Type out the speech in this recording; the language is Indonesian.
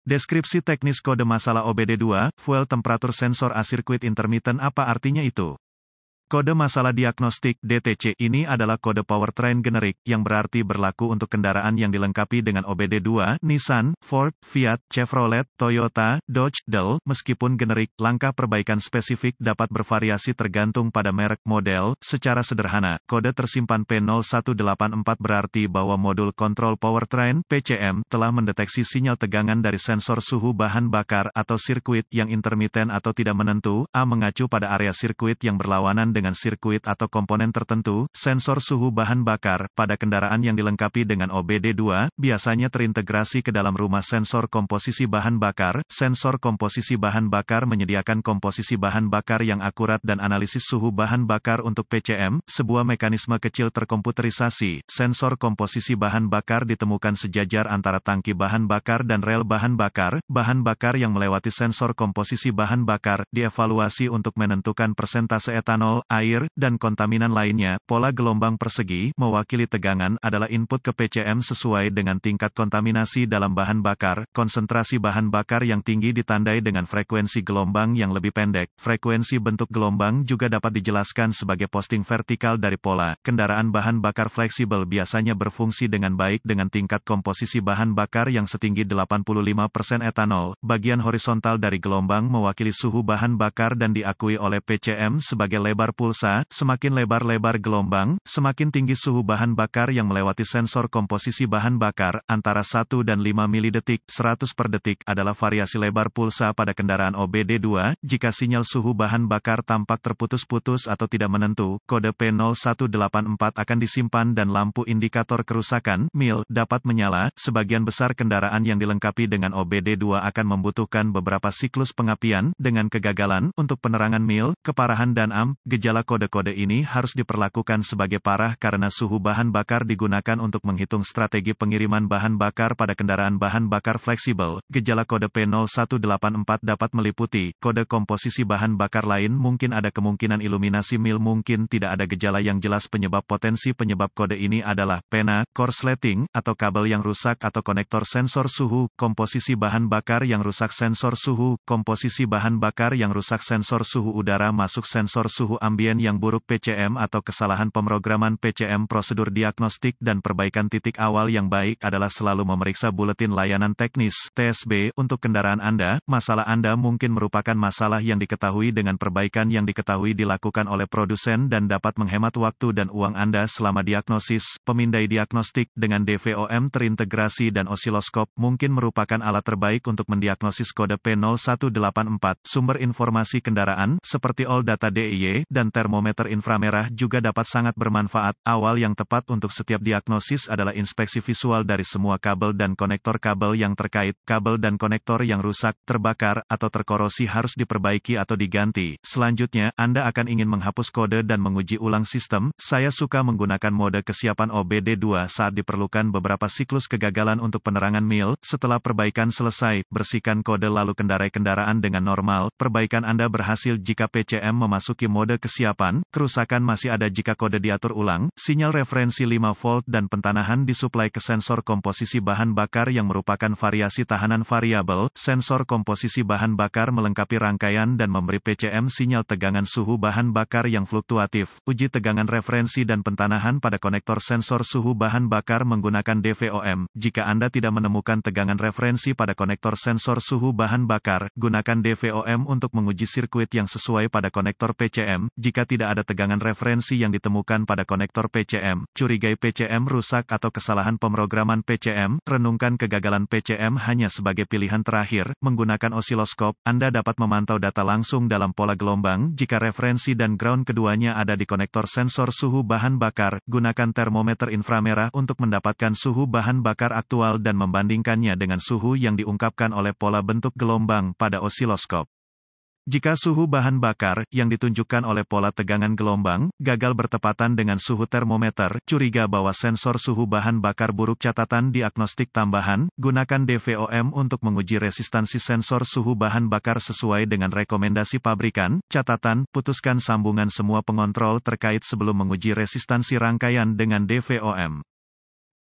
Deskripsi teknis kode masalah OBD2, Fuel Temperature Sensor A Circuit Intermittent apa artinya itu? Kode masalah diagnostik (DTC) ini adalah kode powertrain generik, yang berarti berlaku untuk kendaraan yang dilengkapi dengan OBD2, Nissan, Ford, Fiat, Chevrolet, Toyota, Dodge, Dell. Meskipun generik, langkah perbaikan spesifik dapat bervariasi tergantung pada merek model. Secara sederhana, kode tersimpan P0184 berarti bahwa modul kontrol powertrain (PCM) telah mendeteksi sinyal tegangan dari sensor suhu bahan bakar atau sirkuit yang intermiten atau tidak menentu. A mengacu pada area sirkuit yang berlawanan dengan sirkuit atau komponen tertentu. Sensor suhu bahan bakar pada kendaraan yang dilengkapi dengan OBD2 biasanya terintegrasi ke dalam rumah sensor komposisi bahan bakar. Sensor komposisi bahan bakar menyediakan komposisi bahan bakar yang akurat dan analisis suhu bahan bakar untuk PCM, sebuah mekanisme kecil terkomputerisasi. Sensor komposisi bahan bakar ditemukan sejajar antara tangki bahan bakar dan rel bahan bakar. Bahan bakar yang melewati sensor komposisi bahan bakar dievaluasi untuk menentukan persentase etanol, air, dan kontaminan lainnya. Pola gelombang persegi, mewakili tegangan, adalah input ke PCM sesuai dengan tingkat kontaminasi dalam bahan bakar. Konsentrasi bahan bakar yang tinggi ditandai dengan frekuensi gelombang yang lebih pendek. Frekuensi bentuk gelombang juga dapat dijelaskan sebagai posting vertikal dari pola. Kendaraan bahan bakar fleksibel biasanya berfungsi dengan baik dengan tingkat komposisi bahan bakar yang setinggi 85% etanol. Bagian horizontal dari gelombang mewakili suhu bahan bakar dan diakui oleh PCM sebagai lebar pulsa. Semakin lebar-lebar gelombang, semakin tinggi suhu bahan bakar yang melewati sensor komposisi bahan bakar. Antara 1 dan 5 milidetik, 100 per detik adalah variasi lebar pulsa pada kendaraan OBD2. Jika sinyal suhu bahan bakar tampak terputus-putus atau tidak menentu, kode P0184 akan disimpan dan lampu indikator kerusakan (MIL) dapat menyala. Sebagian besar kendaraan yang dilengkapi dengan OBD2 akan membutuhkan beberapa siklus pengapian. Dengan kegagalan untuk penerangan MIL, keparahan dan AM, gejala kode-kode ini harus diperlakukan sebagai parah karena suhu bahan bakar digunakan untuk menghitung strategi pengiriman bahan bakar pada kendaraan bahan bakar fleksibel. Gejala kode P0184 dapat meliputi kode komposisi bahan bakar lain. Mungkin ada kemungkinan iluminasi MIL, mungkin tidak ada gejala yang jelas. Penyebab potensi penyebab kode ini adalah pena, korsleting, atau kabel yang rusak atau konektor sensor suhu. Komposisi bahan bakar yang rusak, sensor suhu, komposisi bahan bakar yang rusak, sensor suhu udara masuk, sensor suhu ambien yang buruk, PCM atau kesalahan pemrograman PCM. Prosedur diagnostik dan perbaikan titik awal yang baik adalah selalu memeriksa buletin layanan teknis (TSB) untuk kendaraan Anda. Masalah Anda mungkin merupakan masalah yang diketahui dengan perbaikan yang diketahui dilakukan oleh produsen dan dapat menghemat waktu dan uang Anda selama diagnosis. Pemindai diagnostik dengan DVOM terintegrasi dan osiloskop mungkin merupakan alat terbaik untuk mendiagnosis kode P0184. Sumber informasi kendaraan seperti all data DIY dan termometer inframerah juga dapat sangat bermanfaat. Awal yang tepat untuk setiap diagnosis adalah inspeksi visual dari semua kabel dan konektor kabel yang terkait. Kabel dan konektor yang rusak, terbakar, atau terkorosi harus diperbaiki atau diganti. Selanjutnya, Anda akan ingin menghapus kode dan menguji ulang sistem. Saya suka menggunakan mode kesiapan OBD2 saat diperlukan beberapa siklus kegagalan untuk penerangan MIL. Setelah perbaikan selesai, bersihkan kode lalu kendarai kendaraan dengan normal. Perbaikan Anda berhasil jika PCM memasuki mode kesiapan. Kerusakan masih ada jika kode diatur ulang. Sinyal referensi 5 volt dan pentanahan disuplai ke sensor komposisi bahan bakar yang merupakan variasi tahanan variabel. Sensor komposisi bahan bakar melengkapi rangkaian dan memberi PCM sinyal tegangan suhu bahan bakar yang fluktuatif. Uji tegangan referensi dan pentanahan pada konektor sensor suhu bahan bakar menggunakan DVOM. Jika Anda tidak menemukan tegangan referensi pada konektor sensor suhu bahan bakar, gunakan DVOM untuk menguji sirkuit yang sesuai pada konektor PCM. Jika tidak ada tegangan referensi yang ditemukan pada konektor PCM, curigai PCM rusak atau kesalahan pemrograman PCM, renungkan kegagalan PCM hanya sebagai pilihan terakhir. Menggunakan osiloskop, Anda dapat memantau data langsung dalam pola gelombang. Jika referensi dan ground keduanya ada di konektor sensor suhu bahan bakar, gunakan termometer inframerah untuk mendapatkan suhu bahan bakar aktual dan membandingkannya dengan suhu yang diungkapkan oleh pola bentuk gelombang pada osiloskop. Jika suhu bahan bakar, yang ditunjukkan oleh pola tegangan gelombang, gagal bertepatan dengan suhu termometer, curiga bahwa sensor suhu bahan bakar buruk. Catatan diagnostik tambahan, gunakan DVOM untuk menguji resistansi sensor suhu bahan bakar sesuai dengan rekomendasi pabrikan. Catatan, putuskan sambungan semua pengontrol terkait sebelum menguji resistansi rangkaian dengan DVOM.